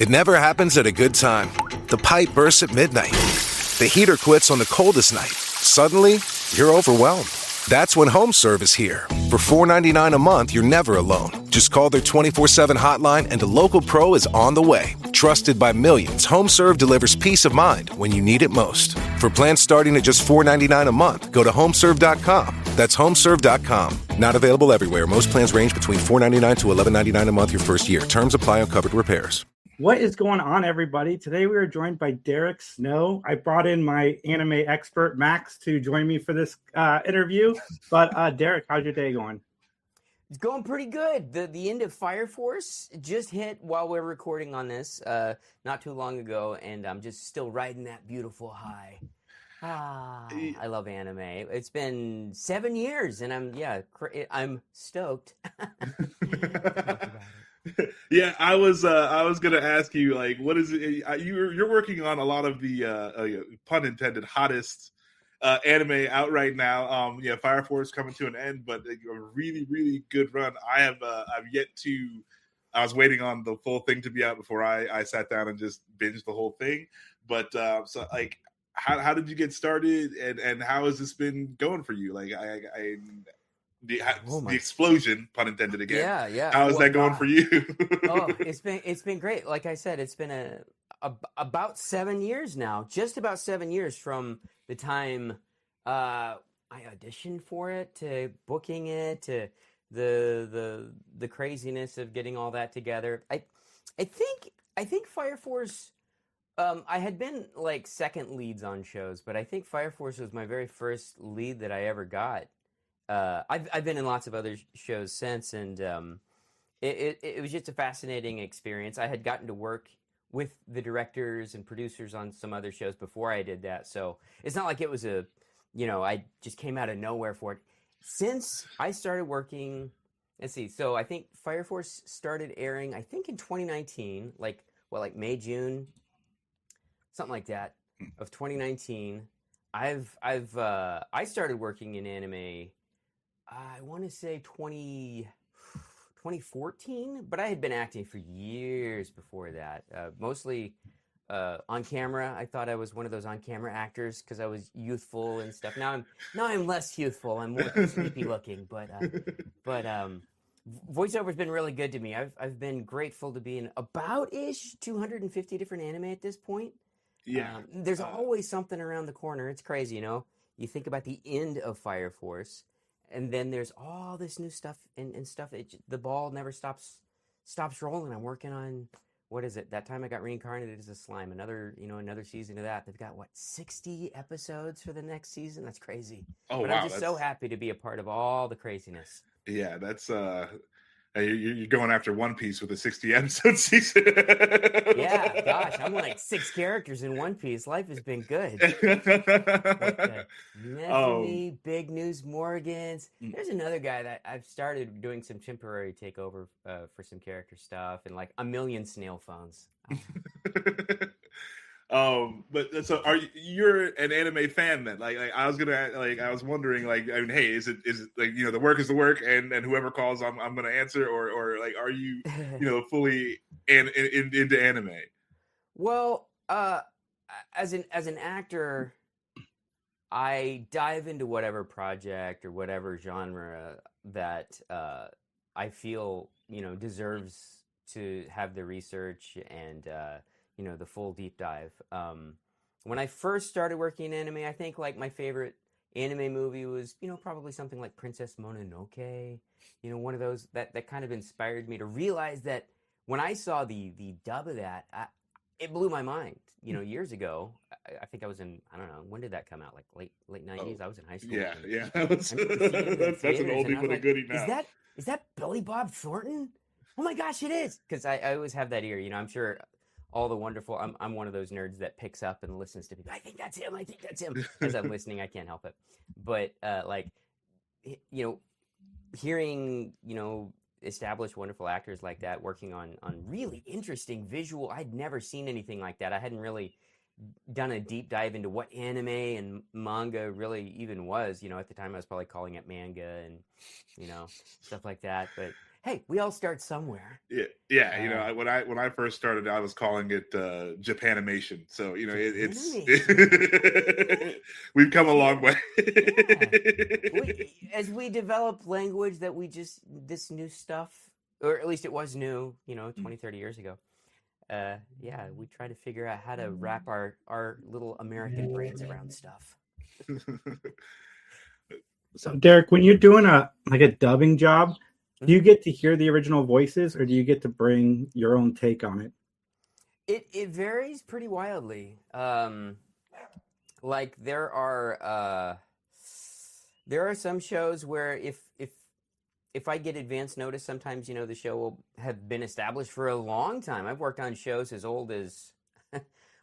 It never happens at a good time. The pipe bursts at midnight. The heater quits on the coldest night. Suddenly, you're overwhelmed. That's when HomeServe is here. For $4.99 a month, you're never alone. Just call their 24/7 hotline and a local pro is on the way. Trusted by millions, HomeServe delivers peace of mind when you need it most. For plans starting at just $4.99 a month, go to HomeServe.com. That's HomeServe.com. Not available everywhere. Most plans range between $4.99 to $11.99 a month your first year. Terms apply on covered repairs. What is going on, everybody? Today we are joined by Derick Snow. I brought in my anime expert, Max, to join me for this interview. But Derick, how's your day going? It's going pretty good. The end of Fire Force just hit while we're recording on this not too long ago, and I'm just still riding that beautiful high. I love anime. It's been 7 years, and I'm stoked. Yeah, I was gonna ask you, like, what is it? You're working on a lot of the pun intended hottest anime out right now. Fire Force coming to an end, but a really, really good run. I've yet to. I was waiting on the full thing to be out before I sat down and just binged the whole thing. But so, like, how did you get started, and how has this been going for you? Like, the explosion, pun intended again. Yeah. How is that going for you? It's been great. Like I said, it's been about 7 years now. Just about 7 years from the time I auditioned for it to booking it to the craziness of getting all that together. I think Fire Force. I had been like second leads on shows, but I think Fire Force was my very first lead that I ever got. I've been in lots of other shows since, and it was just a fascinating experience. I had gotten to work with the directors and producers on some other shows before I did that, so it's not like it was I just came out of nowhere for it. Since I started working, let's see, so I think Fire Force started airing, I think in 2019, like May, June, something like that, of 2019. I started working in anime, I want to say 2014, but I had been acting for years before that. Mostly on camera. I thought I was one of those on-camera actors because I was youthful and stuff. Now I'm less youthful. I'm more sleepy looking, but voiceover's been really good to me. I've been grateful to be in about-ish 250 different anime at this point. Yeah. There's always something around the corner. It's crazy, You think about the end of Fire Force, and then there's all this new stuff and stuff. The ball never stops rolling. I'm working on, what is it? That time I got reincarnated as a slime. Another season of that. They've got 60 episodes for the next season. That's crazy. Oh, but wow, I'm just so happy to be a part of all the craziness. Yeah, that's you're going after One Piece with a 60 episode season. Yeah, gosh, I'm like 6 characters in One Piece. Life has been good. Nephili, Big News Morgans. There's another guy that I've started doing some temporary takeover for some character stuff, and like a million snail phones. But so you're an anime fan then? Like I was wondering, like, I mean, hey, is it like, the work is the work, and whoever calls I'm gonna answer, or like, are you fully into anime? Well, as an actor, I dive into whatever project or whatever genre that I feel deserves to have the research and the full deep dive. When I first started working in anime, I think like my favorite anime movie was, probably something like Princess Mononoke. One of those that kind of inspired me to realize that when I saw the dub of that, it blew my mind. Years ago, I think I was in, I don't know, when did that come out? Like late 90s? I was in high school. Yeah. That's an oldie but a goodie now. Is that Billy Bob Thornton? Oh my gosh, it is! Because I always have that ear. I'm sure all the wonderful. I'm one of those nerds that picks up and listens to people. I think that's him. As I'm listening, I can't help it. But hearing established wonderful actors like that working on really interesting visual. I'd never seen anything like that. I hadn't really done a deep dive into what anime and manga really even was. At the time I was probably calling it manga and stuff like that. But hey, we all start somewhere. Yeah. You know, when I first started, I was calling it Japanimation. So you know, it's we've come a long way. As we develop language that this new stuff, or at least it was new, 20, 30 years ago. We try to figure out how to wrap our little American brains around stuff. So, Derick, when you're doing a dubbing job, do you get to hear the original voices, or do you get to bring your own take on it? It varies pretty wildly. Like there are some shows where if I get advance notice, sometimes the show will have been established for a long time. I've worked on shows as old as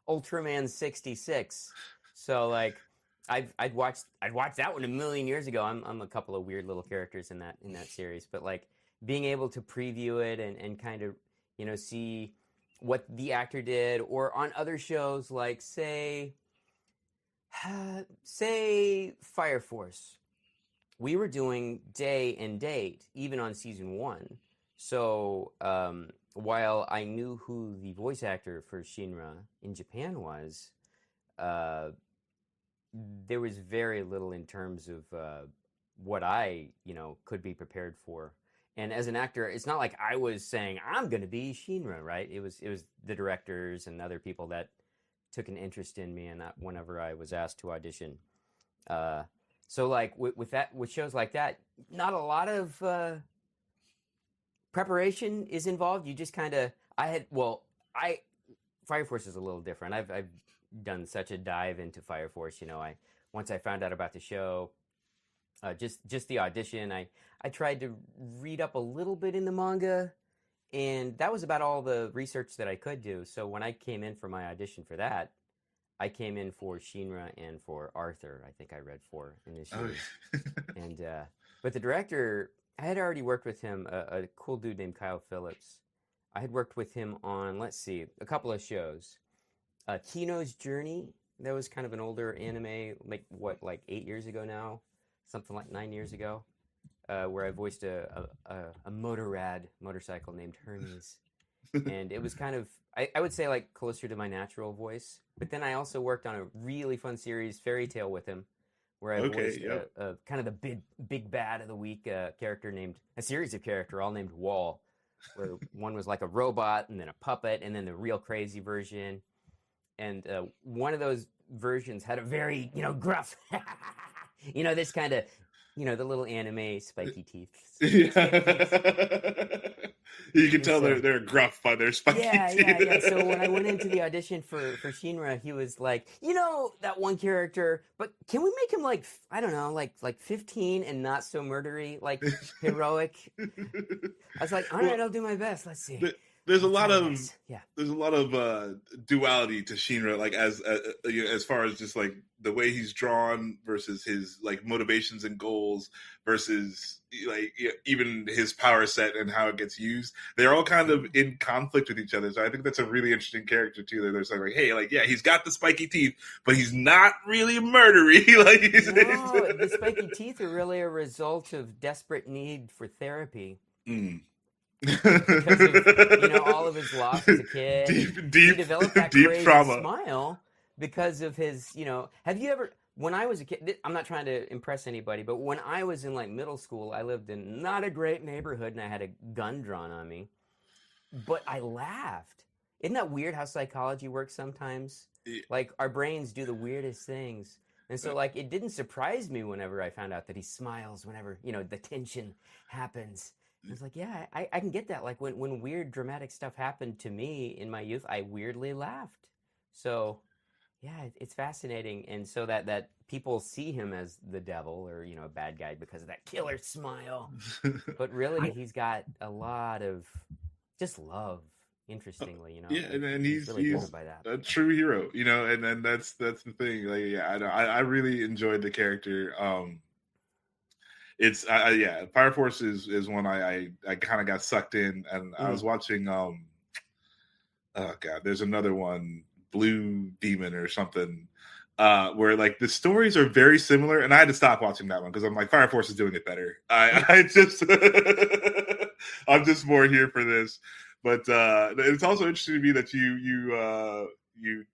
Ultraman 66. So like I'd watched that one a million years ago. I'm a couple of weird little characters in that series, but like being able to preview it and kind of see what the actor did, or on other shows like say Fire Force. We were doing day and date even on season 1. So while I knew who the voice actor for Shinra in Japan was, there was very little in terms of what I, could be prepared for. And as an actor, it's not like I was saying, I'm going to be Shinra, right? It was the directors and other people that took an interest in me, and that whenever I was asked to audition. So like with shows like that, not a lot of preparation is involved. You just kind of, Fire Force is a little different. I've done such a dive into Fire Force. Once I found out about the show, just the audition, I tried to read up a little bit in the manga, and that was about all the research that I could do. So when I came in for my audition for that, I came in for Shinra and for Arthur. I think I read 4 initially. And but the director, I had already worked with him, a cool dude named Kyle Phillips. I had worked with him on, a couple of shows. Kino's Journey, that was kind of an older anime, like 8 years ago now? Something like 9 years ago, where I voiced a motorcycle named Hermes. And it was kind of, I would say like closer to my natural voice. But then I also worked on a really fun series, Fairy Tale, with him, where I voiced a kind of the big bad of the week character a series of characters all named Wall, where one was like a robot and then a puppet and then the real crazy version. And one of those versions had a very, gruff, this kind of, the little anime spiky teeth. You can tell they're gruff by their spiky teeth. Yeah. So when I went into the audition for Shinra, he was like, that one character, but can we make him like, I don't know, like 15 and not so murdery, like heroic? I was like, all right, I'll do my best. Let's see. There's a lot of duality to Shinra, like as far as just like the way he's drawn versus his like motivations and goals versus like even his power set and how it gets used. They're all kind of in conflict with each other. So I think that's a really interesting character too. That there's like, hey, like he's got the spiky teeth, but he's not really murdery. The spiky teeth are really a result of desperate need for therapy. Because of all of his loss as a kid, he developed that crazy trauma. Smile because of his. Have you ever? When I was a kid, I'm not trying to impress anybody, but when I was in like middle school, I lived in not a great neighborhood, and I had a gun drawn on me, but I laughed. Isn't that weird how psychology works sometimes? Yeah. Like our brains do the weirdest things. And so, like, it didn't surprise me whenever I found out that he smiles whenever, the tension happens. I was like, yeah, I can get that. Like, when weird, dramatic stuff happened to me in my youth, I weirdly laughed. So, yeah, it's fascinating. And so that people see him as the devil or, a bad guy because of that killer smile. But really, he's got a lot of just love. Interestingly, yeah, and he's really cool by that. A true hero, and that's the thing. Like, I really enjoyed the character. It's Fire Force is one I kind of got sucked in, and I was watching. Oh God, there's another one, Blue Demon or something. where like the stories are very similar, and I had to stop watching that one because I'm like, Fire Force is doing it better. I just I'm just more here for this. But it's also interesting to me that you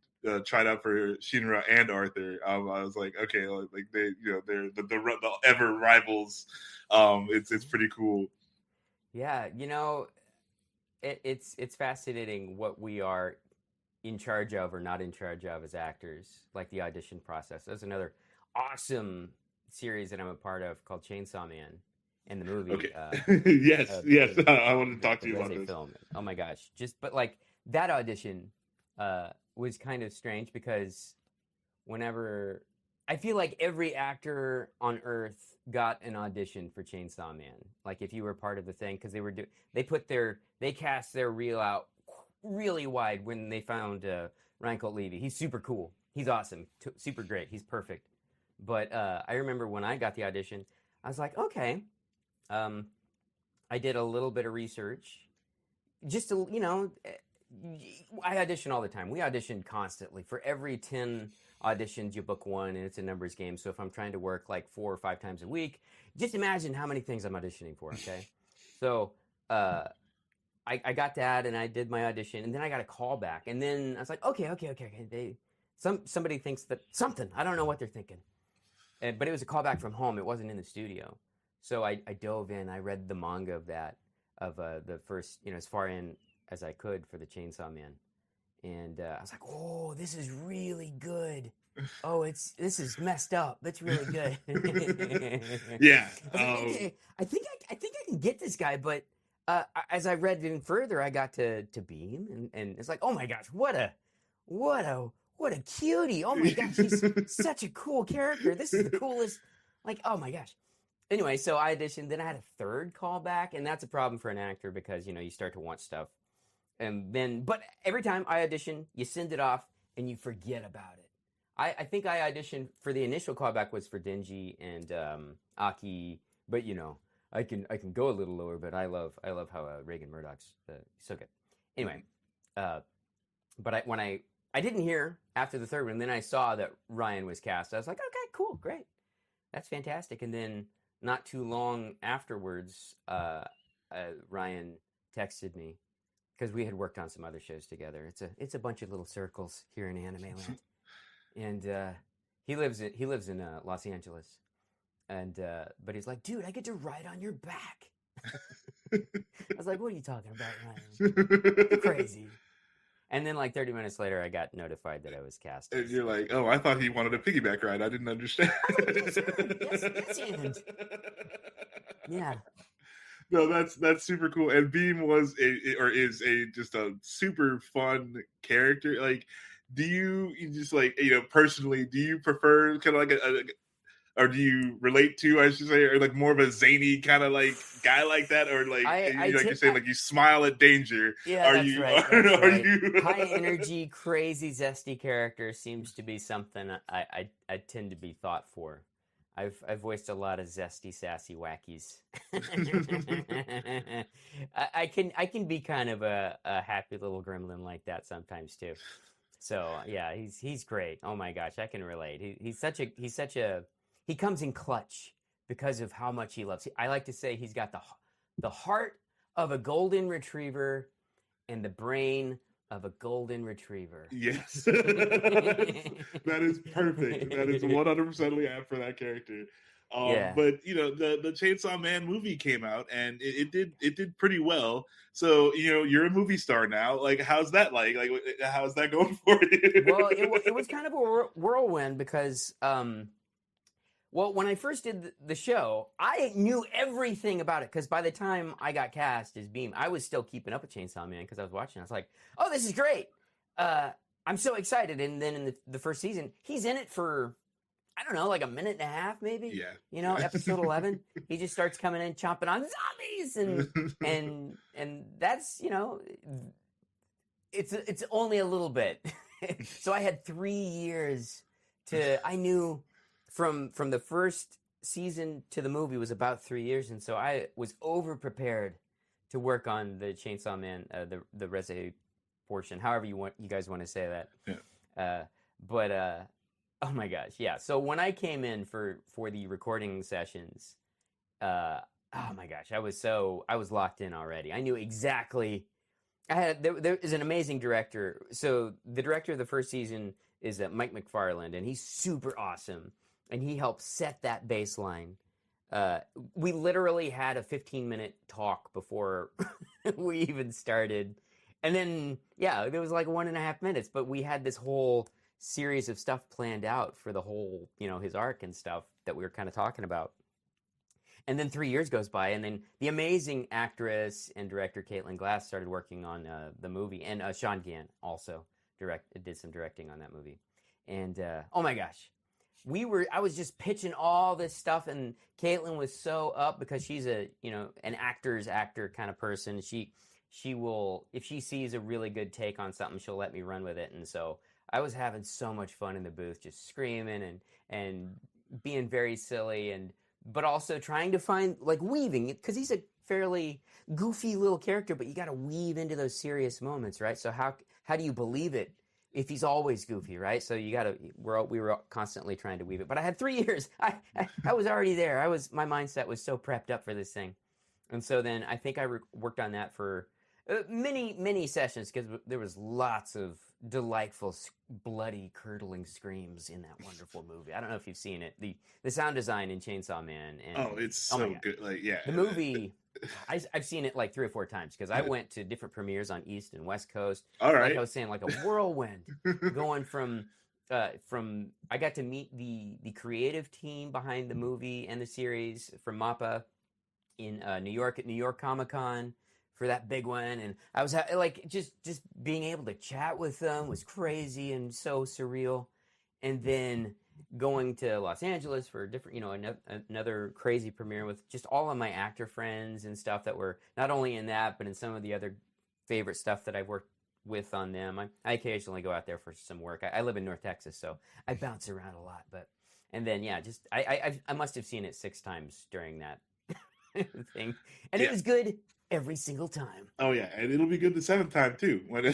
tried out for Shinra and Arthur. I was like, okay, like they, they're the ever rivals. It's pretty cool. Yeah, it's fascinating what we are in charge of or not in charge of as actors, like the audition process. There's another awesome series that I'm a part of called Chainsaw Man, and the movie. Okay. Yes. I wanted to talk to you about this film. Oh my gosh! But like that audition was kind of strange because whenever I feel like every actor on Earth got an audition for Chainsaw Man, like if you were part of the thing, because they cast their reel out really wide when they found Ryan Colt Levy. He's super cool. He's awesome. Super great. He's perfect. But I remember when I got the audition, I was like, okay. I did a little bit of research. Just to, I audition all the time. We audition constantly. For every 10 auditions, you book one, and it's a numbers game. So if I'm trying to work like 4 or 5 times a week, just imagine how many things I'm auditioning for, okay? So I got that, and I did my audition, and then I got a call back, and then I was like, okay. Somebody thinks that something. I don't know what they're thinking, but it was a call back from home. It wasn't in the studio, so I dove in. I read the manga of the first, as far in as I could for the Chainsaw Man, and I was like, oh, this is really good. Oh, this is messed up. That's really good. Yeah. Okay, I think I can get this guy, but. As I read in further, I got to Beam, and it's like, oh my gosh, what a cutie! Oh my gosh, he's such a cool character. This is the coolest. Like, oh my gosh. Anyway, so I auditioned. Then I had a third callback, and that's a problem for an actor because you start to want stuff, but every time I audition, you send it off and you forget about it. I think I auditioned for the initial callback was for Denji and Aki, but I can go a little lower, but I love how Reagan Murdoch's so good. Anyway, but when I didn't hear after the third one, and then I saw that Ryan was cast. I was like, okay, cool, great, that's fantastic. And then not too long afterwards, Ryan texted me because we had worked on some other shows together. It's a bunch of little circles here in anime land, and he lives in Los Angeles. And but he's like, dude, I get to ride on your back. I was like, what are you talking about, Ryan? You're crazy. And then like 30 minutes later, I got notified that I was cast. And you're like, oh, I thought he wanted a piggyback ride. I didn't understand. Yes, and yeah. No, that's super cool. And Beam is just a super fun character. Like, do you just like personally? Do you prefer kind of like or do you relate to, I should say, or like more of a zany kind of like guy like that, or like you're saying like you smile at danger? Yeah, that's right. You high energy, crazy, zesty character seems to be something I tend to be thought for. I've voiced a lot of zesty, sassy wackies. I can be kind of a happy little gremlin like that sometimes too. So yeah, he's great. Oh my gosh, I can relate. He's such a he comes in clutch because of how much he loves. I like to say he's got the heart of a golden retriever and the brain of a golden retriever. Yes. That is perfect. That is 100% we have for that character. Yeah. But the Chainsaw Man movie came out and it did pretty well. So you're a movie star now. Like, how's that like? Like, how's that going for you? Well, it was kind of a whirlwind because well, when I first did the show, I knew everything about it because by the time I got cast as Beam, I was still keeping up with Chainsaw Man because I was watching. I was like, oh, this is great. I'm so excited. And then in the first season, he's in it for, I don't know, like a minute and a half, maybe. Yeah. Episode 11, he just starts coming in, chomping on zombies, and that's it's only a little bit. So I had 3 years I knew. From the first season to the movie was about 3 years, and so I was over prepared to work on the Chainsaw Man, the Reze portion, however you guys want to say that. Yeah. But Oh my gosh, yeah. So when I came in for the recording sessions, oh my gosh, I was locked in already. I knew exactly. There is an amazing director. So the director of the first season is Mike McFarland, and he's super awesome, and he helped set that baseline. We literally had a 15-minute talk before we even started, and then there was like 1.5 minutes, but we had this whole series of stuff planned out for the whole, his arc and stuff that we were kind of talking about. And then 3 years goes by, and then the amazing actress and director Caitlin Glass started working on the movie, and Sean Gann also did some directing on that movie. And oh my gosh, I was just pitching all this stuff, and Caitlin was so up because she's an actor's actor kind of person. She will, if she sees a really good take on something, she'll let me run with it. And so I was having so much fun in the booth, just screaming and being very silly, but also trying to find, like, weaving, because he's a fairly goofy little character, but you got to weave into those serious moments, right? So how do you believe it if he's always goofy, right? So we were constantly trying to weave it. But I had 3 years. I was already there. My mindset was so prepped up for this thing. And so then I think I worked on that for many sessions, because there was lots of delightful, bloody, curdling screams in that wonderful movie. I don't know if you've seen it. The sound design in Chainsaw Man. And, it's so good. Like, yeah. The movie, I've seen it like 3 or 4 times, because I went to different premieres on East and West Coast. All right. Like I was saying, like a whirlwind going from I got to meet the creative team behind the movie and the series from MAPPA in New York at New York Comic Con for that big one, and I was like just being able to chat with them was crazy and so surreal. And then going to Los Angeles for a different, another crazy premiere with just all of my actor friends and stuff that were not only in that, but in some of the other favorite stuff that I've worked with on them. I occasionally go out there for some work. I live in North Texas, so I bounce around a lot. And then I must have seen it 6 times during that thing, and it was good every single time. Oh yeah, and it'll be good the 7th time too. When I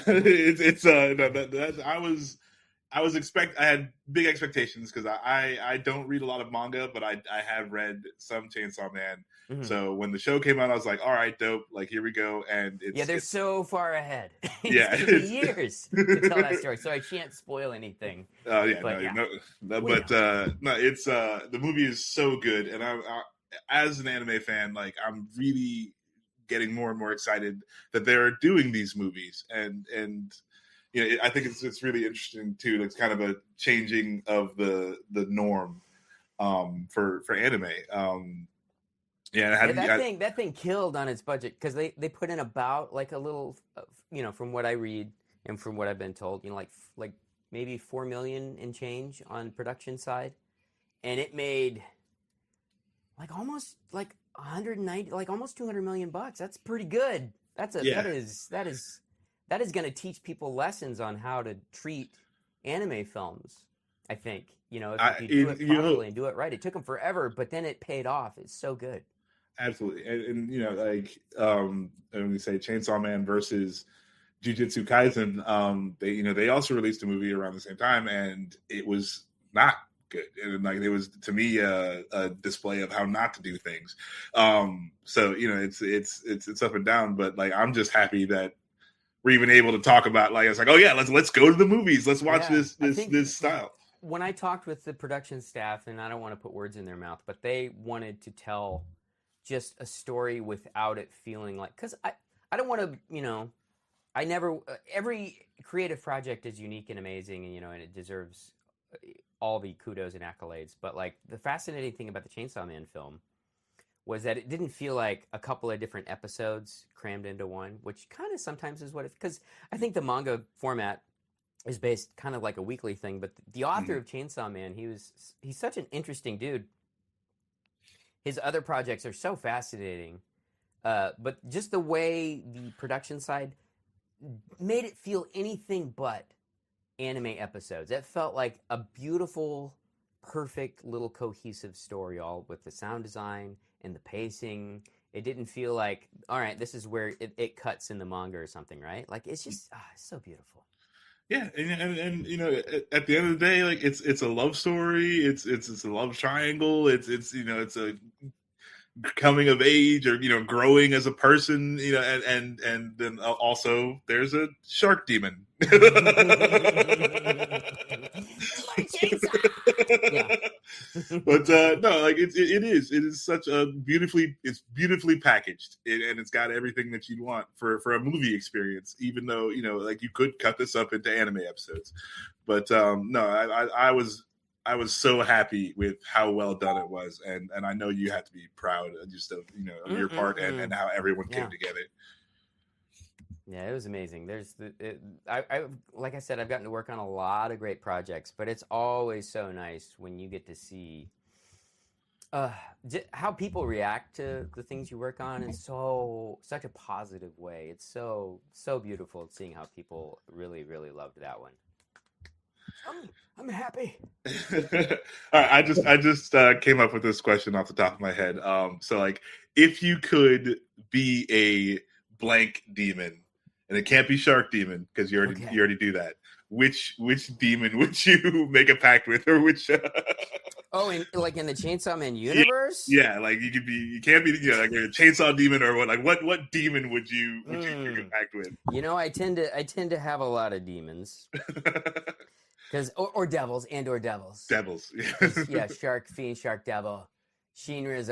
had big expectations, because I don't read a lot of manga, but I have read some Chainsaw Man. Mm-hmm. So when the show came out, I was like, all right, dope, like here we go. And they're so far ahead. It's years to tell that story, so I can't spoil anything. The movie is so good, and I as an anime fan, like, I'm really getting more and more excited that they're doing these movies, and I think it's really interesting too. It's kind of a changing of the norm for anime. That thing killed on its budget, because they put in about like a little, from what I read and from what I've been told, like maybe $4 million and change on production side, and it made like almost like 190, like almost $200 million. That's pretty good. That is going to teach people lessons on how to treat anime films. I think, if you do it properly and do it right. It took them forever, but then it paid off. It's so good. Absolutely. And when we say Chainsaw Man versus Jujutsu Kaisen, they also released a movie around the same time, and it was not good. And it was, to me, a display of how not to do things. So it's up and down, but like, I'm just happy that we're even able to talk about, like, it's like, oh yeah, let's go to the movies, let's watch this style. When I talked with the production staff, and I don't want to put words in their mouth, but they wanted to tell just a story without it feeling like, because I don't want to, I never, every creative project is unique and amazing, and and it deserves all the kudos and accolades. But like, the fascinating thing about the Chainsaw Man film was that it didn't feel like a couple of different episodes crammed into one, which kind of sometimes is what because I think the manga format is based kind of like a weekly thing, but the author of Chainsaw Man, he's such an interesting dude. His other projects are so fascinating, but just the way the production side made it feel anything but anime episodes. It felt like a beautiful, perfect little cohesive story, all with the sound design and the pacing. It didn't feel like, all right, this is where it cuts in the manga or something, right? Like, it's just it's so beautiful. Yeah, and you know, at the end of the day, like it's a love story. It's a love triangle. It's you know, it's a coming of age, or you know, growing as a person. You know, and then also there's a shark demon. Yeah. But no, like it is such a beautifully packaged, and it's got everything that you'd want for a movie experience. Even though, you know, like you could cut this up into anime episodes, but no, I was so happy with how well done it was, and I know you had to be proud just of, you know, of your part and how everyone came together. Yeah, it was amazing. I like I said, I've gotten to work on a lot of great projects, but it's always so nice when you get to see how people react to the things you work on in such a positive way. It's so beautiful seeing how people really loved that one. I'm happy. All right, I just came up with this question off the top of my head. So like, if you could be a blank demon, and it can't be Shark Demon because you already do that. Which demon would you make a pact with, or which? Oh, like in the Chainsaw Man universe? Yeah, like you can't be, you know, like a Chainsaw Demon, or what demon would you make a pact with? You know, I tend to have a lot of demons. Because or devils. Devils. Yeah, Shark Fiend, Shark Devil. Shinra's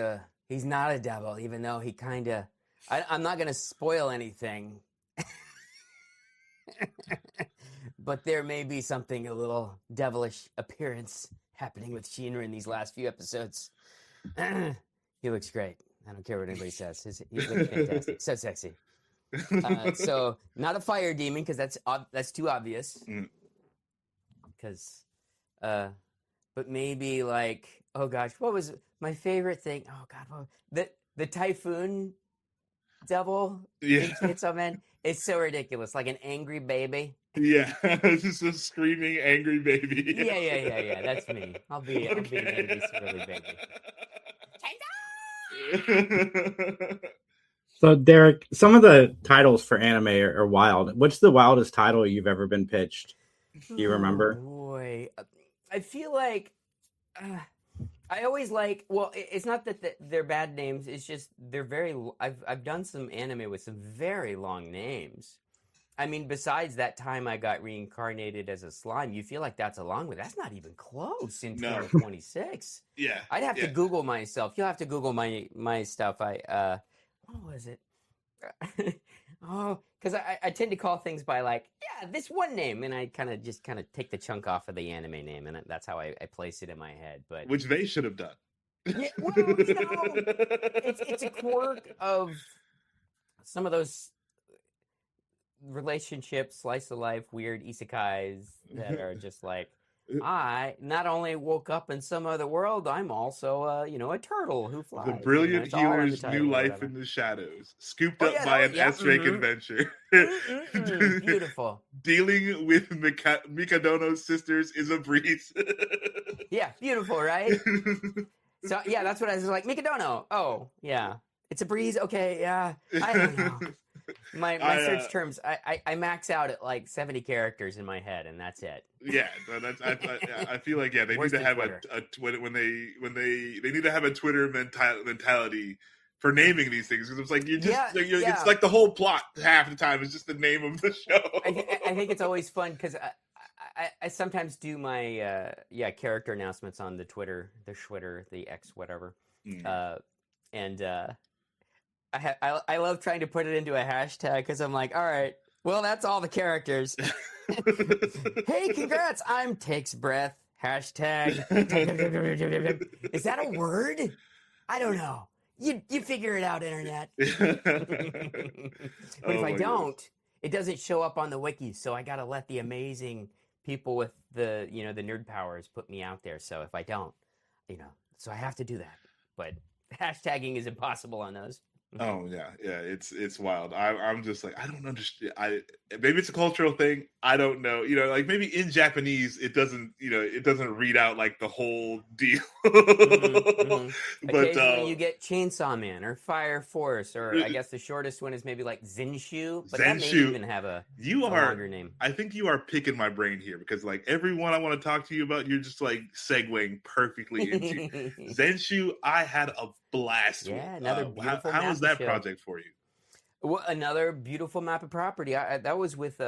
he's not a devil, even though he kind of. I'm not gonna spoil anything. But there may be something, a little devilish appearance happening with Shinra in these last few episodes. He looks great. I don't care what anybody says. He looks fantastic. So sexy. So not a fire demon, because that's too obvious. Because, but maybe like, oh gosh, what was my favorite thing? Oh God, the typhoon devil in Chainsaw Man. It's so ridiculous, like an angry baby. Yeah, it's just a screaming angry baby. Yeah. That's me. I'll be an angry swirly baby. So, Derick, some of the titles for anime are wild. What's the wildest title you've ever been pitched? Do you remember? Oh, boy, I feel like I always like. Well, it's not that they're bad names. It's just they're very. I've done some anime with some very long names. I mean, besides that time I got reincarnated as a slime, you feel like that's a long way. That's not even close in 2026. Yeah, I'd have to Google myself. You'll have to Google my stuff. What was it? Because I tend to call things by like, this one name, and I kind of take the chunk off of the anime name, and that's how I place it in my head. But which they should have done. Yeah, well, you know, it's a quirk of some of those relationships, slice of life, weird isekais that are just like, I not only woke up in some other world, I'm also a turtle who flies. The brilliant healer's new life in the shadows, scooped up by an S-rank adventure. Beautiful. Dealing with Mikadono's sisters is a breeze. Yeah, beautiful, right? So yeah, that's what I was like. Mikadono. Oh yeah, it's a breeze. Okay, yeah. I don't know. My search terms, I max out at like 70 characters in my head, and that's it. Yeah, I feel like they need to have a when they need to have a Twitter mentality for naming these things, because it's like it's like the whole plot half the time is just the name of the show. I think it's always fun because I sometimes do my character announcements on the Twitter, the Schwitter, the X whatever, and I love trying to put it into a hashtag because I'm like, all right, well, that's all the characters. Hey, congrats! I'm takes breath. Hashtag. Is that a word? I don't know. You figure it out, internet. But if I don't, it doesn't show up on the wiki. So I gotta let the amazing people with the the nerd powers put me out there. So if I don't, so I have to do that. But hashtagging is impossible on those. Oh yeah, it's wild. I'm just like, I don't understand. Maybe it's a cultural thing. I don't know. Like maybe in Japanese it doesn't read out like the whole deal. But Occasionally you get Chainsaw Man or Fire Force, or I guess the shortest one is maybe like Zenshu, but that may even have a longer name. I think you are picking my brain here, because like everyone I want to talk to you about, you're just like segueing perfectly into Zenshu. I had a blast with. Another beautiful how was that project for you? Well, another beautiful map of property. That was with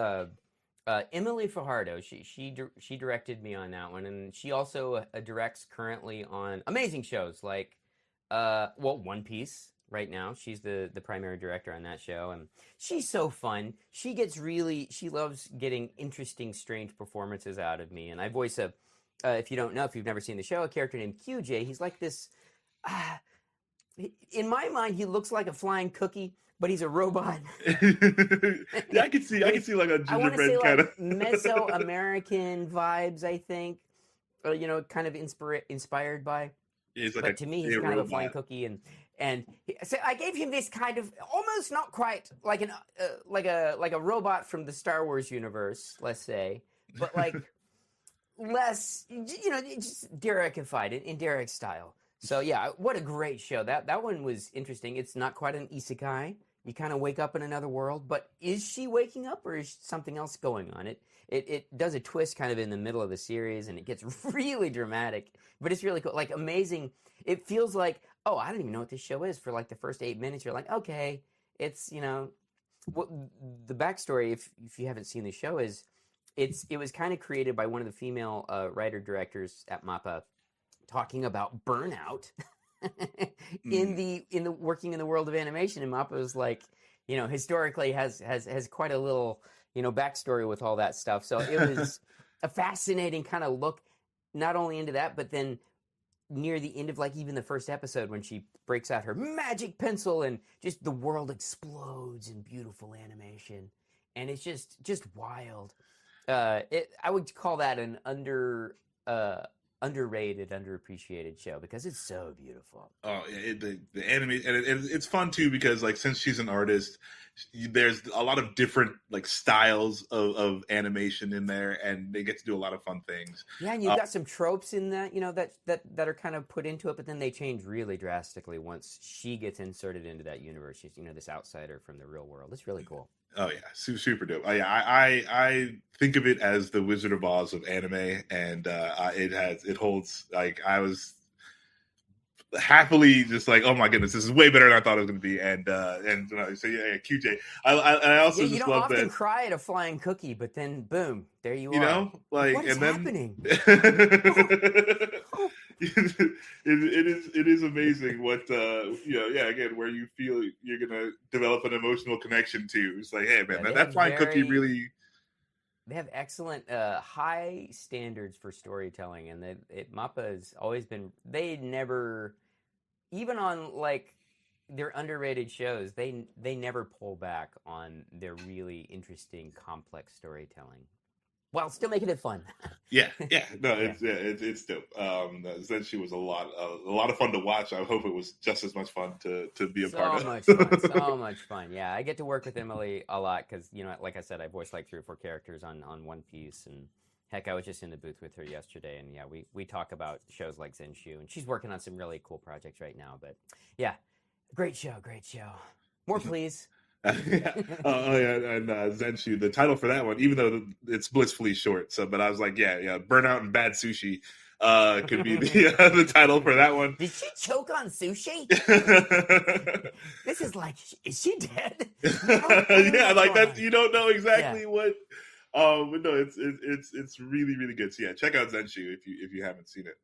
Emily Fajardo. She directed me on that one, and she also directs currently on amazing shows like One Piece. Right now, she's the primary director on that show, and she's so fun. She loves getting interesting, strange performances out of me, and I voice if you don't know, if you've never seen the show, a character named QJ. He's like this. In my mind, he looks like a flying cookie, but he's a robot. Yeah, I can see like a gingerbread kind of Mesoamerican vibes. I think, kind of inspired by. But to me, he's kind of a flying cookie, and so I gave him this kind of almost not quite like a robot from the Star Wars universe, let's say, but like less, just Derrickified in Derrick style. So yeah, what a great show. That one was interesting. It's not quite an isekai. You kind of wake up in another world, but is she waking up or is something else going on? It does a twist kind of in the middle of the series, and it gets really dramatic, but it's really cool. Like amazing. It feels like, oh, I don't even know what this show is for like the first 8 minutes. You're like, okay, it's, what the backstory, if you haven't seen the show, is it was kind of created by one of the female writer directors at MAPPA, talking about burnout in the working in the world of animation, and MAPPA was like, historically has quite a little backstory with all that stuff. So it was a fascinating kind of look, not only into that, but then near the end of like even the first episode when she breaks out her magic pencil and just the world explodes in beautiful animation, and it's just wild. I would call that an underrated, underappreciated show because it's so beautiful. Oh, the anime, and it's fun too because like since she's an artist, there's a lot of different like styles of animation in there, and they get to do a lot of fun things. Yeah, and you've got some tropes in that that are kind of put into it, but then they change really drastically once she gets inserted into that universe. She's this outsider from the real world. It's really cool. Oh yeah, super dope. I think of it as the Wizard of Oz of anime, and it holds, like, I was happily just like, oh my goodness, this is way better than I thought it was going to be, and so yeah, QJ. I also just love that. You don't often cry at a flying cookie, but then boom, there you are. Like, what is and then happening? It is amazing what again, where you feel you're gonna develop an emotional connection to. It's like, hey man, that flying cookie really. They have excellent high standards for storytelling, and MAPPA has always been. They never, even on like their underrated shows, they never pull back on their really interesting, complex storytelling, while still making it fun. It's dope. Zenshu was a lot of fun to watch. I hope it was just as much fun to be a part of. So much fun. Yeah, I get to work with Emily a lot because like I said, I voiced like 3 or 4 characters on One Piece, and heck, I was just in the booth with her yesterday, and yeah, we talk about shows like Zenshu, and she's working on some really cool projects right now. But yeah, great show. More, please. And Zenshu, the title for that one, even though it's blissfully short, but I was like, yeah, Burnout and Bad Sushi could be the title for that one. Did she choke on sushi? This is like, is she dead? Yeah, like that. You don't know exactly what. But no, it's really, really good. So yeah, check out Zenshu if you haven't seen it.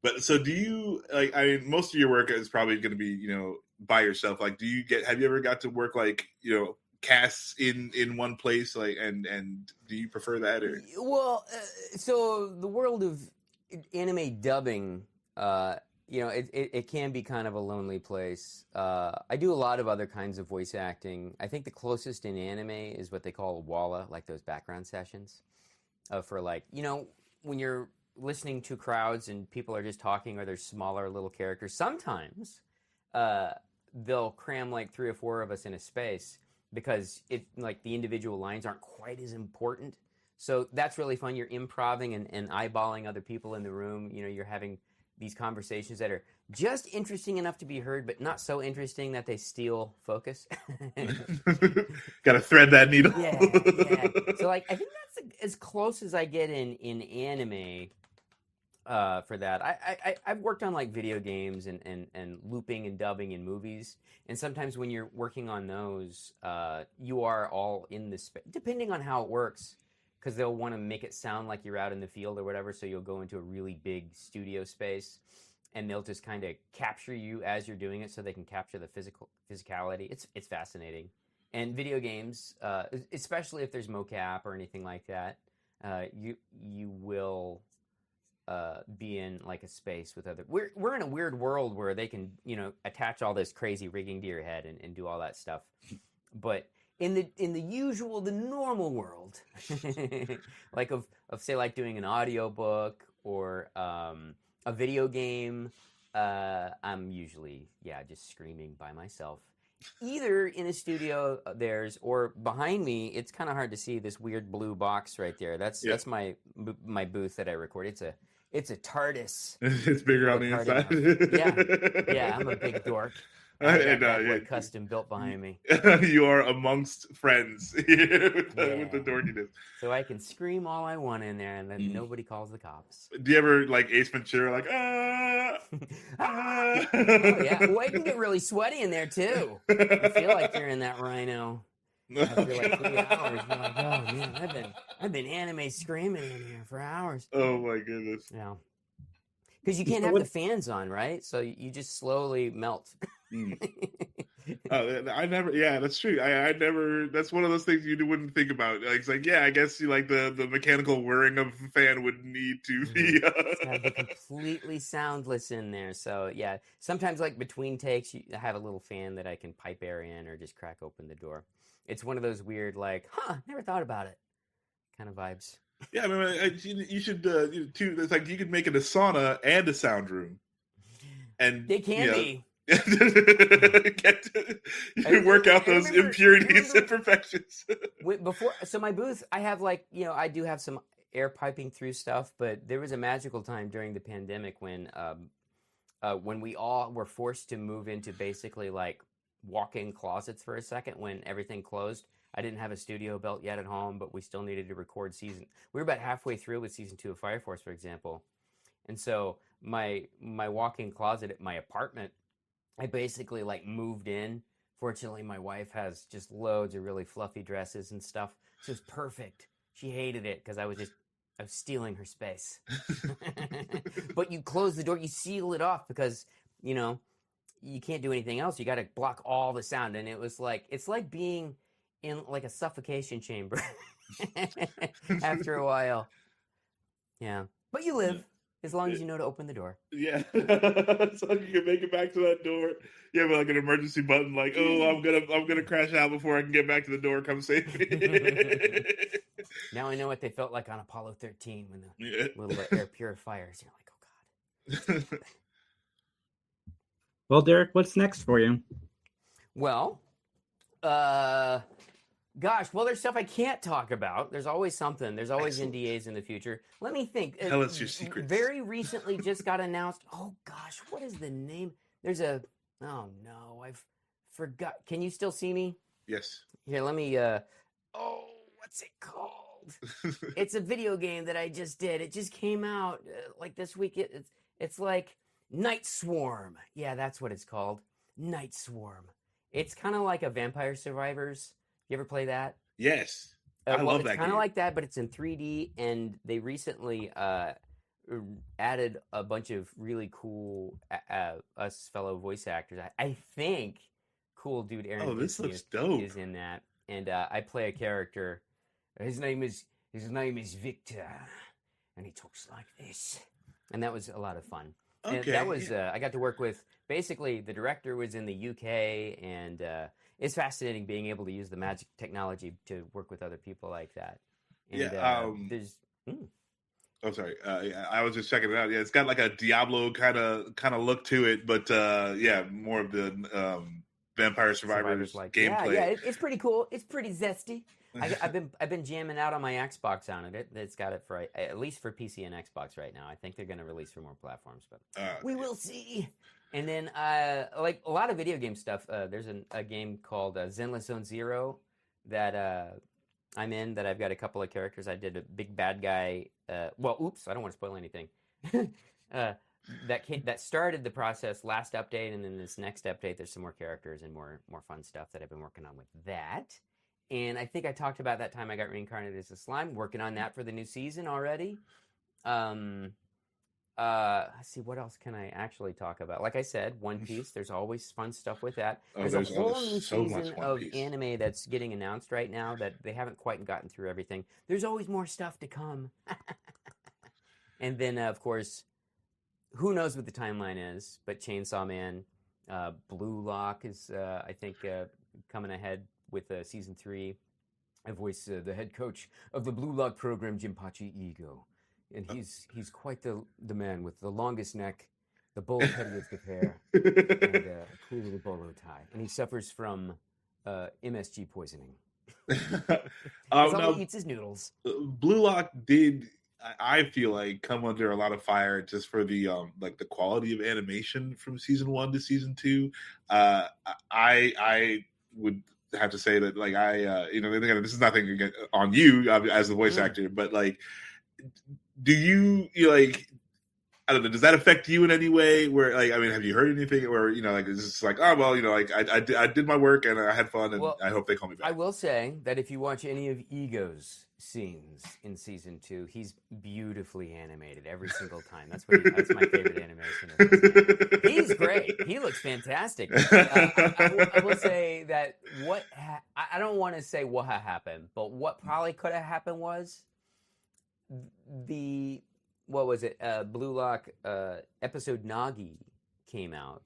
But so do you, like, I mean, most of your work is probably going to be, by yourself. Like, have you ever got to work like, casts in one place, like, and do you prefer that? Or? Well, so the world of anime dubbing, it can be kind of a lonely place. I do a lot of other kinds of voice acting. I think the closest in anime is what they call a walla, like those background sessions, for like, when you're listening to crowds and people are just talking, or there's smaller little characters. Sometimes they'll cram like 3 or 4 of us in a space because it like the individual lines aren't quite as important. So that's really fun. You're improvising and eyeballing other people in the room. You know, you're having these conversations that are just interesting enough to be heard, but not so interesting that they steal focus. Got to thread that needle. Yeah. So like, I think that's as close as I get in anime for that. I've worked on like video games and looping and dubbing in movies. And sometimes when you're working on those, you are all in the space, depending on how it works. Because they'll want to make it sound like you're out in the field or whatever, so you'll go into a really big studio space, and they'll just kind of capture you as you're doing it, so they can capture the physicality. It's fascinating. And video games, especially if there's mocap or anything like that, you will be in like a space with other. We're in a weird world where they can attach all this crazy rigging to your head and do all that stuff, but. In the normal world, like of say like doing an audiobook or a video game, I'm usually just screaming by myself, either in a studio or behind me. It's kind of hard to see this weird blue box right there. That's my booth that I record. It's a TARDIS. It's bigger on the inside. Yeah, I'm a big dork. And custom built behind me. You are amongst friends here with the dorkiness. So I can scream all I want in there, and then nobody calls the cops. Do you ever like Ace Ventura, like Oh, yeah. Well, it can get really sweaty in there too. You feel like you're in that rhino. After like 3 hours, you're like, oh man, I've been anime screaming in here for hours. Oh my goodness. Yeah. Because you can't have the fans on, right? So you just slowly melt. I never. Yeah, that's true. I never. That's one of those things you wouldn't think about. Like, it's like, yeah, I guess you like the mechanical whirring of a fan would need to be. It's gotta be completely soundless in there. So yeah, sometimes like between takes, I have a little fan that I can pipe air in or just crack open the door. It's one of those weird, like, never thought about it kind of vibes. Yeah, I mean, you should too. It's like you could make it a sauna and a sound room, and they can be. You can work out those impurities and imperfections. So my booth, I have like I do have some air piping through stuff, but there was a magical time during the pandemic when we all were forced to move into basically like walk-in closets for a second when everything closed. I didn't have a studio built yet at home, but we still needed to record season. We were about halfway through with season 2 of Fire Force, for example. And so my walk-in closet at my apartment, I basically like moved in. Fortunately, my wife has just loads of really fluffy dresses and stuff. So it's perfect. She hated it because I was stealing her space. But you close the door, you seal it off because, you can't do anything else. You got to block all the sound. And it's like being in like a suffocation chamber after a while. Yeah. But you live as long as you know to open the door. Yeah. So you can make it back to that door. You have like an emergency button like, oh, I'm gonna crash out before I can get back to the door. Come save me. Now I know what they felt like on Apollo 13 when the little air purifiers. You're like, oh God. Well, Derick, what's next for you? Well, there's stuff I can't talk about. There's always something. There's always NDAs in the future. Let me think. Tell us your secrets. Very recently just got announced. Oh, gosh, what is the name? Oh, no, I've forgot. Can you still see me? Yes. Here, let me, what's it called? It's a video game that I just did. It just came out like this week. It's like Night Swarm. Yeah, that's what it's called. Night Swarm. It's kind of like a Vampire Survivors. You ever play that? Yes. I love that game. It's kind of like that, but it's in 3D, and they recently added a bunch of really cool us fellow voice actors. I think cool dude Aaron this looks dope. Is in that, and I play a character. His name is Victor, and he talks like this, and that was a lot of fun. Okay. And that was I got to work with. Basically, the director was in the UK, and it's fascinating being able to use the magic technology to work with other people like that. And, there's. Oh, sorry. I was just checking it out. Yeah, it's got like a Diablo kind of look to it, but more of the Vampire Survivors like gameplay. Yeah, it's pretty cool. It's pretty zesty. I've been jamming out on my Xbox on it. It's got it for at least for PC and Xbox right now. I think they're going to release for more platforms, but we will see. And then like a lot of video game stuff. There's a game called Zenless Zone Zero that I'm in. That I've got a couple of characters. I did a big bad guy. Well, oops, I don't want to spoil anything. That started the process last update, and then this next update, there's some more characters and more fun stuff that I've been working on with that. And I think I talked about that time I got reincarnated as a slime, working on that for the new season already. Let's see, what else can I actually talk about? Like I said, One Piece, there's always fun stuff with that. There's a whole new season of anime that's getting announced right now that they haven't quite gotten through everything. There's always more stuff to come. And then, of course, who knows what the timeline is, but Chainsaw Man, Blue Lock is, I think, coming ahead with season 3. I voice the head coach of the Blue Lock program, Jinpachi Ego. And he's quite the man with the longest neck, the bald head with the hair, and a cool little bolo tie. And he suffers from MSG poisoning. All he eats is noodles. Blue Lock did, I feel like, come under a lot of fire just for the like the quality of animation from season 1 to season 2. I would have to say that, like, again, this is nothing on you as the voice actor, but like, do you like, I don't know, does that affect you in any way? Where, like, I mean, have you heard anything where, like, it's just like, oh, well, like, I did my work and I had fun, and I hope they call me back. I will say that if you watch any of Ego's scenes in season 2, he's beautifully animated every single time. That's my favorite animation of his game. He's great. He looks fantastic. I will say that I don't want to say what happened, but what probably could have happened was what was it? Blue Lock episode Nagi came out,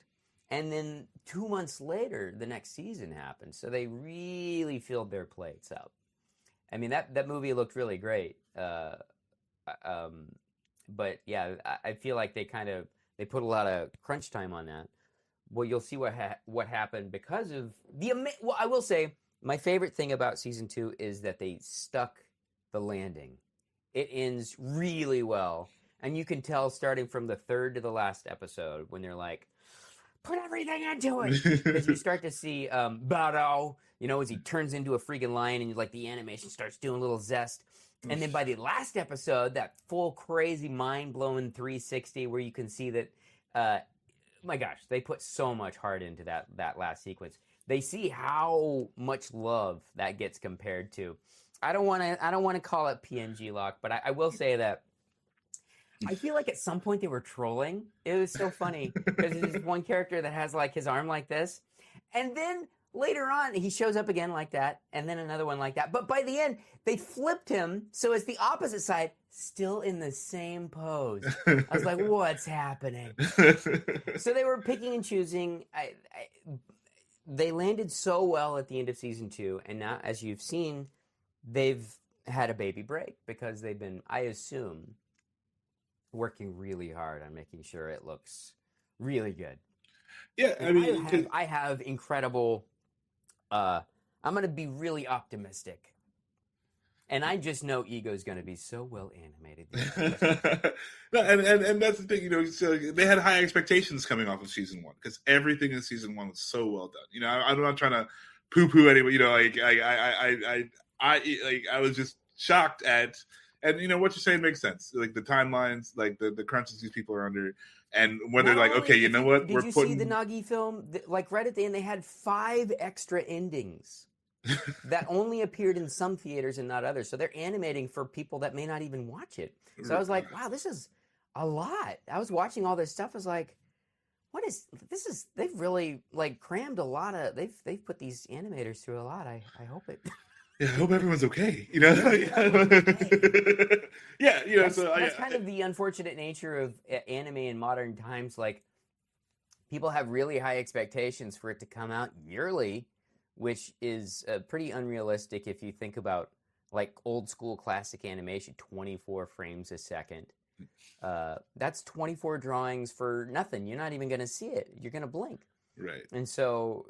and then 2 months later, the next season happened. So they really filled their plates up. I mean, that movie looked really great. But yeah, I feel like they put a lot of crunch time on that. Well, you'll see what happened because of well, I will say my favorite thing about season 2 is that they stuck the landing. It ends really well. And you can tell starting from the third to the last episode when they're like, put everything into it. Because you start to see Baro, as he turns into a freaking lion, and like the animation starts doing a little zest. And then by the last episode, that full crazy mind-blowing 360 where you can see that, my gosh, they put so much heart into that last sequence. They see how much love that gets compared to. I don't want to call it PNG Lock, but I will say that I feel like at some point they were trolling. It was so funny because there's one character that has like his arm like this, and then later on he shows up again like that, and then another one like that. But by the end, they flipped him so it's the opposite side, still in the same pose. I was like, what's happening? So they were picking and choosing. They landed so well at the end of season 2, and now, as you've seen, they've had a baby break because they've been, I assume, working really hard on making sure it looks really good. Yeah, I mean, I have incredible. I'm going to be really optimistic, and I just know Ego's going to be so well animated. No, and that's the thing, so they had high expectations coming off of season 1 because everything in season 1 was so well done. I'm not trying to poo-poo anybody. I was just shocked at. And what you're saying makes sense. Like the timelines, like the crunches these people are under, and when they're like, okay, you know what? Did you see the Nagi film? Like right at the end, they had 5 extra endings that only appeared in some theaters and not others. So they're animating for people that may not even watch it. So I was like, wow, this is a lot. I was watching all this stuff. I was like, what is this? They've really like crammed a lot of. They've put these animators through a lot. I hope it. Yeah, I hope everyone's okay. Yeah, that's kind of the unfortunate nature of anime in modern times. Like, people have really high expectations for it to come out yearly, which is pretty unrealistic if you think about like old school classic animation, 24 frames a second. That's 24 drawings for nothing. You're not even going to see it. You're going to blink. Right. And so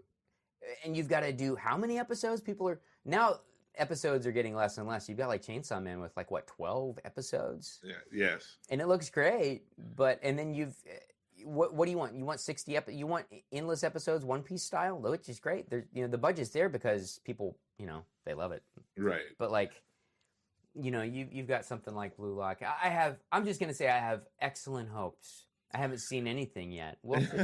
and you've got to do how many episodes? Episodes are getting less and less. You've got like Chainsaw Man with like what 12 episodes. Yeah. Yes. And it looks great, and then what do you want? You want 60 you want endless episodes, One Piece style, which is great. There's the budget's there because people they love it. Right. But like you've got something like Blue Lock. I'm just gonna say I have excellent hopes. I haven't seen anything yet. We'll see.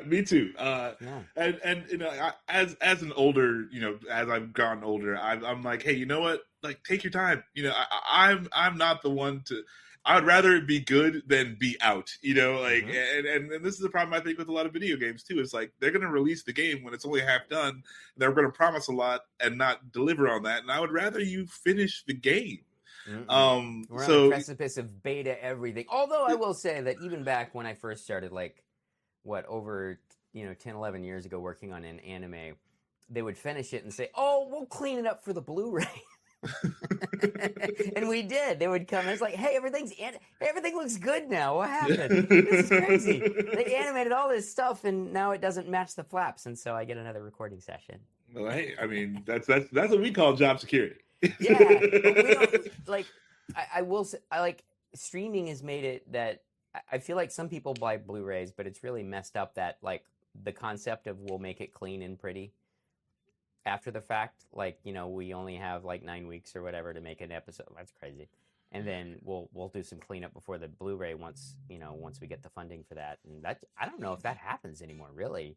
Me too. Yeah. And as an older, as I've gotten older, I'm like, hey, you know what? Like, take your time. I'm not the one to. I would rather it be good than be out. Like, and this is the problem I think with a lot of video games too. Is like they're going to release the game when it's only half done. They're going to promise a lot and not deliver on that. And I would rather you finish the game. We're on the precipice of beta everything. Although I will say that even back when I first started, like over 10, 11 years ago, working on an anime, they would finish it and say, "Oh, we'll clean it up for the Blu-ray." And we did. They would come and it's like, "Hey, everything looks good now. What happened? This is crazy. They animated all this stuff and now it doesn't match the flaps." And so I get another recording session. Well, hey, I mean that's what we call job security. Yeah, but we don't, like I will say, streaming has made it that I feel like some people buy Blu-rays, but it's really messed up that like the concept of we'll make it clean and pretty after the fact. Like we only have like 9 weeks or whatever to make an episode. That's crazy. And then we'll do some cleanup before the Blu-ray once we get the funding for that. And that I don't know if that happens anymore, really.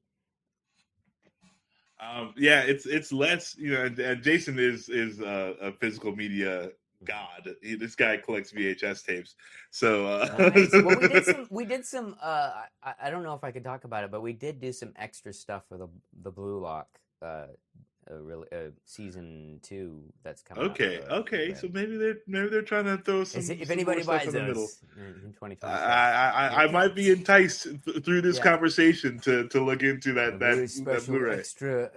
Yeah, it's less, and Jason is a physical media god. This guy collects VHS tapes. So nice. Well, we did some I don't know if I could talk about it, but we did do some extra stuff for the Blue Lock season 2 that's coming okay, so maybe they're trying to throw some if anybody buys in the middle in 2020. I might be enticed through this conversation to look into that Blu-ray.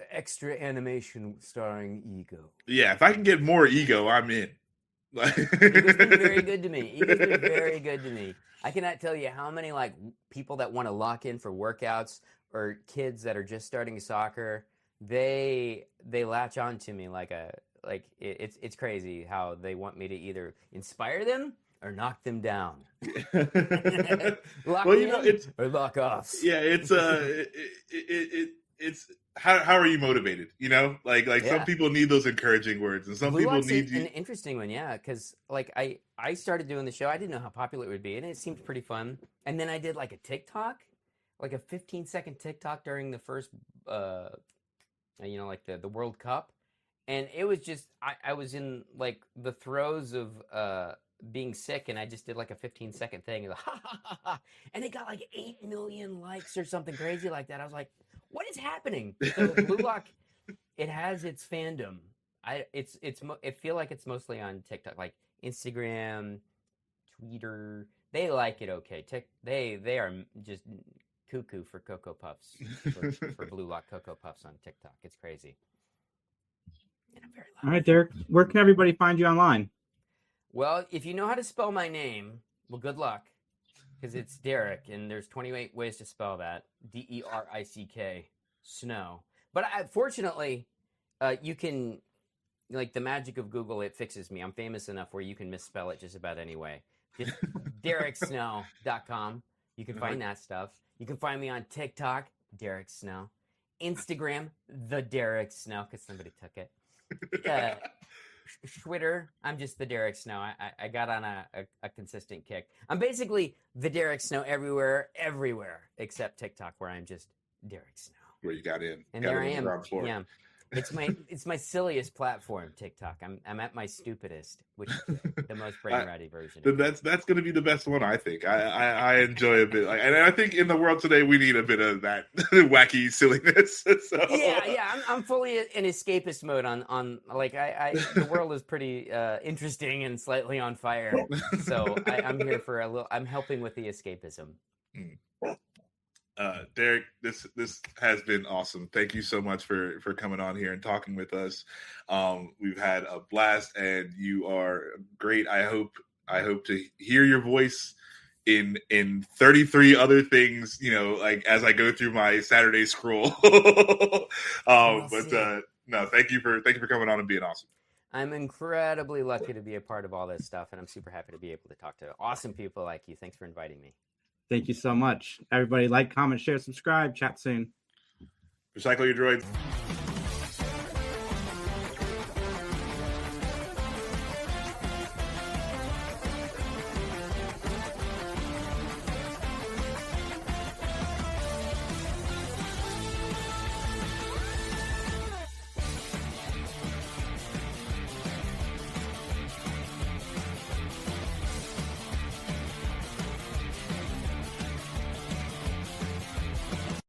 extra animation starring Ego. Yeah, if I can get more Ego, I'm in. Ego's been very good to me. Ego's been very good to me. I cannot tell you how many like people that want to lock in for workouts or kids that are just starting soccer. They latch on to me it's crazy how they want me to either inspire them or knock them down. Lock in or lock off. Yeah, it's it's how are you motivated? Some people need those encouraging words, and some Blue people Lock's need an interesting one, yeah, because like I started doing the show, I didn't know how popular it would be, and it seemed pretty fun. And then I did like a TikTok, like a 15-second TikTok during the first like the World Cup, and it was just I was in like the throes of being sick, and I just did like a 15-second thing, and, ha, ha, ha, ha, and it got like 8 million likes or something crazy like that. I was like, what is happening? So Blue Lock, it has its fandom. I feel like it's mostly on TikTok, like Instagram, Twitter. They like it okay. They are just cuckoo for Cocoa Puffs, for Blue Lock Cocoa Puffs on TikTok. It's crazy. And I'm very loud. All right, Derick, where can everybody find you online? Well, if you know how to spell my name, well, good luck, because it's Derick, and there's 28 ways to spell that. Derick, Snow. But fortunately, you can, like the magic of Google, it fixes me. I'm famous enough where you can misspell it just about any way. Just DerickSnow.com. You can find that stuff. You can find me on TikTok, Derick Snow. Instagram, the Derick Snow, because somebody took it. Twitter, I'm just the Derick Snow. I got on a consistent kick. I'm basically the Derick Snow everywhere, except TikTok, where I'm just Derick Snow. Where you got in. And there I am. Yeah. It's my silliest platform, TikTok. I'm at my stupidest, which is the most brain ready version. That's going to be the best one, I think. I enjoy a bit, and I think in the world today we need a bit of that wacky silliness. So. Yeah. I'm fully in escapist mode on like the world is pretty interesting and slightly on fire. So I'm here for a little. I'm helping with the escapism. Derick, this has been awesome. Thank you so much for coming on here and talking with us. We've had a blast, and you are great. I hope to hear your voice in 33 other things, like as I go through my Saturday scroll. No, thank you for coming on and being awesome. I'm incredibly lucky to be a part of all this stuff, and I'm super happy to be able to talk to awesome people like you. Thanks for inviting me. Thank you so much. Everybody like, comment, share, subscribe. Chat soon. Recycle your droids.